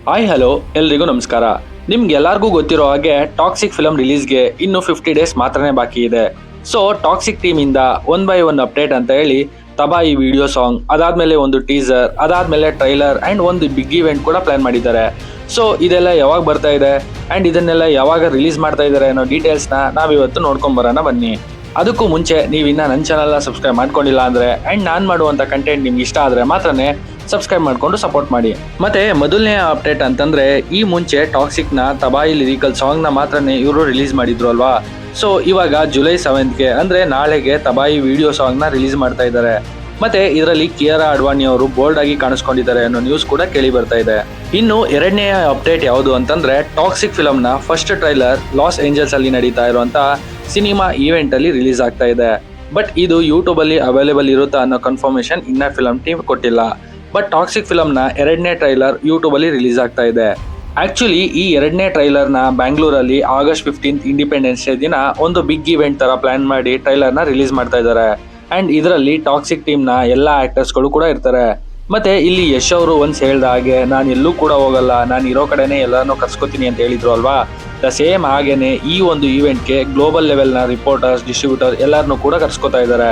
Hi hello ಎಲ್ರಿಗೂ ನಮಸ್ಕಾರ. ನಿಮ್ಗೆಲ್ಲರಿಗೂ ಗೊತ್ತಿರೋ ಹಾಗೆ ಟಾಕ್ಸಿಕ್ ಫಿಲಮ್ ರಿಲೀಸ್ಗೆ ಇನ್ನು 50 ಡೇಸ್ ಮಾತ್ರನೇ ಬಾಕಿ ಇದೆ. ಸೊ ಟಾಕ್ಸಿಕ್ ಟೀಮಿಂದ 1 by 1 ಅಪ್ಡೇಟ್ ಅಂತ ಹೇಳಿ ತಬಾಯಿ ವಿಡಿಯೋ ಸಾಂಗ್, ಅದಾದ್ಮೇಲೆ ಒಂದು ಟೀಸರ್, ಅದಾದ್ಮೇಲೆ ಟ್ರೈಲರ್ ಅಂಡ್ ಒಂದು ಬಿಗ್ ಇವೆಂಟ್ ಕೂಡ ಪ್ಲಾನ್ ಮಾಡಿದ್ದಾರೆ. ಸೊ ಇದೆಲ್ಲ ಯಾವಾಗ ಬರ್ತಾ ಇದೆ ಅಂಡ್ ಇದನ್ನೆಲ್ಲ ಯಾವಾಗ ರಿಲೀಸ್ ಮಾಡ್ತಾ ಇದ್ದಾರೆ ಅನ್ನೋ ಡೀಟೇಲ್ಸ್ನ ನಾವಿವತ್ತು ನೋಡ್ಕೊಂಡ್ ಬರೋಣ ಬನ್ನಿ. ಅದಕ್ಕೂ ಮುಂಚೆ ನೀವಿನ್ನ ನನ್ನ ಚಾನಲ್ನ ಸಬ್ಸ್ಕ್ರೈಬ್ ಮಾಡ್ಕೊಂಡಿಲ್ಲ ಅಂದ್ರೆ ಅಂಡ್ ನಾನು ಮಾಡುವಂಥ ಕಂಟೆಂಟ್ ನಿಮ್ಗೆ ಇಷ್ಟ ಆದರೆ ಮಾತ್ರನೇ ಸಬ್ಸ್ಕ್ರೈಬ್ ಮಾಡ್ಕೊಂಡು ಸಪೋರ್ಟ್ ಮಾಡಿ. ಮತ್ತೆ ಮೊದಲನೇ ಅಪ್ಡೇಟ್ ಅಂತಂದ್ರೆ, ಈ ಮುಂಚೆ ಟಾಕ್ಸಿಕ್ ನ ತಬಾಯಿ ಲಿರಿಕಲ್ ಸಾಂಗ್ ನ ಮಾತ್ರನೇ ಇವರು ರಿಲೀಸ್ ಮಾಡಿದ್ರು ಅಲ್ವಾ. ಸೊ ಇವಾಗ ಜುಲೈ 7ಗೆ ಅಂದ್ರೆ ನಾಳೆಗೆ ತಬಾಯಿ ವಿಡಿಯೋ ಸಾಂಗ್ ನ ರಿಲೀಸ್ ಮಾಡ್ತಾ ಇದ್ದಾರೆ. ಮತ್ತೆ ಇದರಲ್ಲಿ ಕಿಯಾರಾ ಅಡ್ವಾಣಿ ಅವರು ಬೋಲ್ಡ್ ಆಗಿ ಕಾಣಿಸ್ಕೊಂಡಿದ್ದಾರೆ ಅನ್ನೋ ನ್ಯೂಸ್ ಕೂಡ ಕೇಳಿ ಬರ್ತಾ ಇದೆ. ಇನ್ನು ಎರಡನೇ ಅಪ್ಡೇಟ್ ಯಾವುದು ಅಂತಂದ್ರೆ, ಟಾಕ್ಸಿಕ್ ಫಿಲಮ್ ನ ಫಸ್ಟ್ ಟ್ರೈಲರ್ ಲಾಸ್ ಏಂಜಲ್ಸ್ ಅಲ್ಲಿ ನಡೀತಾ ಇರುವಂತಹ ಸಿನಿಮಾ ಈವೆಂಟ್ ಅಲ್ಲಿ ರಿಲೀಸ್ ಆಗ್ತಾ ಇದೆ. ಬಟ್ ಇದು ಯೂಟ್ಯೂಬ್ ಅಲ್ಲಿ ಅವೈಲೇಬಲ್ ಇರುತ್ತಾ ಅನ್ನೋ ಕನ್ಫರ್ಮೇಶನ್ ಇನ್ನ ಫಿಲಂ ಟೀಮ್ ಕೊಟ್ಟಿಲ್ಲ. ಬಟ್ ಟಾಕ್ಸಿಕ್ ಫಿಲಮ್ ನ ಎರಡನೇ ಟ್ರೈಲರ್ ಯೂಟ್ಯೂಬ್ ಅಲ್ಲಿ ರಿಲೀಸ್ ಆಗ್ತಾ ಇದೆ. ಆಕ್ಚುಲಿ ಈ ಎರಡನೇ ಟ್ರೈಲರ್ ನ ಬ್ಯಾಂಗ್ಳೂರಲ್ಲಿ ಆಗಸ್ಟ್ 15 ಇಂಡಿಪೆಂಡೆನ್ಸ್ ಡೇ ದಿನ ಒಂದು ಬಿಗ್ ಇವೆಂಟ್ ತರ ಪ್ಲಾನ್ ಮಾಡಿ ಟ್ರೈಲರ್ ನ ರಿಲೀಸ್ ಮಾಡ್ತಾ ಇದ್ದಾರೆ. ಅಂಡ್ ಇದರಲ್ಲಿ ಟಾಕ್ಸಿಕ್ ಟೀಮ್ ನ ಎಲ್ಲಾ ಆಕ್ಟರ್ಸ್ ಗಳು ಕೂಡ ಇರ್ತಾರೆ. ಮತ್ತೆ ಇಲ್ಲಿ ಯಶ್ ಅವರು ಒಂದ್ಸ್ ಹೇಳ್ದ ಹಾಗೆ, ನಾನು ಎಲ್ಲೂ ಕೂಡ ಹೋಗಲ್ಲ, ನಾನು ಇರೋ ಕಡೆನೆ ಎಲ್ಲಾನು ಕರ್ಸ್ಕೊತೀನಿ ಅಂತ ಹೇಳಿದ್ರು ಅಲ್ವಾ. ದ ಸೇಮ್ ಹಾಗೇನೆ ಈ ಒಂದು ಇವೆಂಟ್ಗೆ ಗ್ಲೋಬಲ್ ಲೆವೆಲ್ ನ ರಿಪೋರ್ಟರ್ಸ್, ಡಿಸ್ಟ್ರಿಬ್ಯೂಟರ್ ಎಲ್ಲರನ್ನೂ ಕೂಡ ಕರ್ಸ್ಕೊತಾ ಇದ್ದಾರೆ.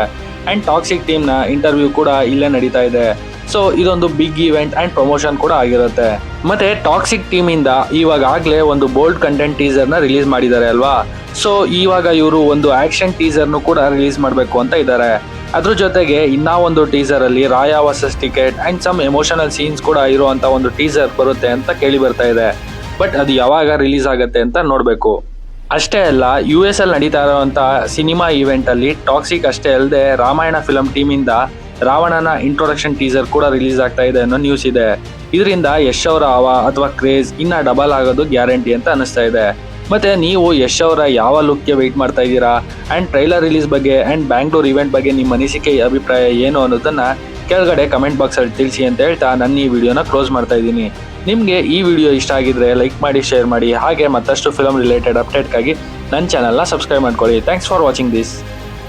ಅಂಡ್ ಟಾಕ್ಸಿಕ್ ಟೀಮ್ ನ ಇಂಟರ್ವ್ಯೂ ಕೂಡ ಇಲ್ಲೇ ನಡೀತಾ ಇದೆ. ಸೊ ಇದೊಂದು ಬಿಗ್ ಇವೆಂಟ್ ಅಂಡ್ ಪ್ರಮೋಷನ್ ಕೂಡ ಆಗಿರುತ್ತೆ. ಮತ್ತೆ ಟಾಕ್ಸಿಕ್ ಟೀಮ್ ಇಂದ ಇವಾಗಲೇ ಒಂದು ಬೋಲ್ಡ್ ಕಂಟೆಂಟ್ ಟೀಸರ್ ನ ರಿಲೀಸ್ ಮಾಡಿದ್ದಾರೆ ಅಲ್ವಾ. ಸೊ ಇವಾಗ ಇವರು ಒಂದು ಆಕ್ಷನ್ ಟೀಸರ್ ನು ಕೂಡ ರಿಲೀಸ್ ಮಾಡಬೇಕು ಅಂತ ಇದ್ದಾರೆ. ಅದ್ರ ಜೊತೆಗೆ ಇನ್ನ ಒಂದು ಟೀಸರ್ ಅಲ್ಲಿ Raya versus ticket and some emotional scenes ಕೂಡ ಇರುವಂತ ಒಂದು ಟೀಸರ್ ಬರುತ್ತೆ ಅಂತ ಕೇಳಿ ಬರ್ತಾ ಇದೆ. ಬಟ್ ಅದು ಯಾವಾಗ ರಿಲೀಸ್ ಆಗುತ್ತೆ ಅಂತ ನೋಡ್ಬೇಕು. ಅಷ್ಟೇ ಅಲ್ಲ, US ಅಲ್ಲಿ ನಡೀತಾ ಇರುವಂತ ಸಿನಿಮಾ ಇವೆಂಟ್ ಅಲ್ಲಿ ಟಾಕ್ಸಿಕ್ ಅಷ್ಟೇ ಅಲ್ಲದೆ ರಾಮಾಯಣ ಫಿಲಂ ಟೀಮ್ ಇಂದ ರಾವಣನ ಇಂಟ್ರೊಡಕ್ಷನ್ ಟೀಸರ್ ಕೂಡ ರಿಲೀಸ್ ಆಗ್ತಾ ಇದೆ ಅನ್ನೋ ನ್ಯೂಸ್ ಇದೆ. ಇದರಿಂದ ಯಶ್ ಅವರ ಹವ ಅಥವಾ ಕ್ರೇಜ್ ಇನ್ನ ಡಬಲ್ ಆಗೋದು ಗ್ಯಾರಂಟಿ ಅಂತ ಅನಿಸ್ತಾ ಇದೆ. ಮತ್ತೆ ನೀವು ಯಶ್ ಅವರ ಯಾವ ಲುಕ್ಗೆ ವೆಯ್ಟ್ ಮಾಡ್ತಾ ಇದ್ದೀರಾ ಅಂಡ್ ಟ್ರೈಲರ್ ರಿಲೀಸ್ ಬಗ್ಗೆ ಅಂಡ್ ಬ್ಯಾಂಗ್ಳೂರ್ ಇವೆಂಟ್ ಬಗ್ಗೆ ನಿಮ್ಮ ಅನಿಸಿಕೆ ಅಭಿಪ್ರಾಯ ಏನು ಅನ್ನೋದನ್ನ ಕೆಳಗಡೆ ಕಮೆಂಟ್ ಬಾಕ್ಸ್ ಅಲ್ಲಿ ತಿಳಿಸಿ ಅಂತ ಹೇಳ್ತಾ ನನ್ನ ಈ ವಿಡಿಯೋನ ಕ್ಲೋಸ್ ಮಾಡ್ತಾ ಇದ್ದೀನಿ. ನಿಮಗೆ ಈ ವಿಡಿಯೋ ಇಷ್ಟ ಆಗಿದ್ರೆ ಲೈಕ್ ಮಾಡಿ, ಶೇರ್ ಮಾಡಿ, ಹಾಗೆ ಮತ್ತಷ್ಟು ಫಿಲಮ್ ರಿಲೇಟೆಡ್ ಅಪ್ಡೇಟ್ಗಾಗಿ ನನ್ನ ಚಾನಲ್ನ ಸಬ್ಸ್ಕ್ರೈಬ್ ಮಾಡ್ಕೊಳ್ಳಿ. Thanks for watching this.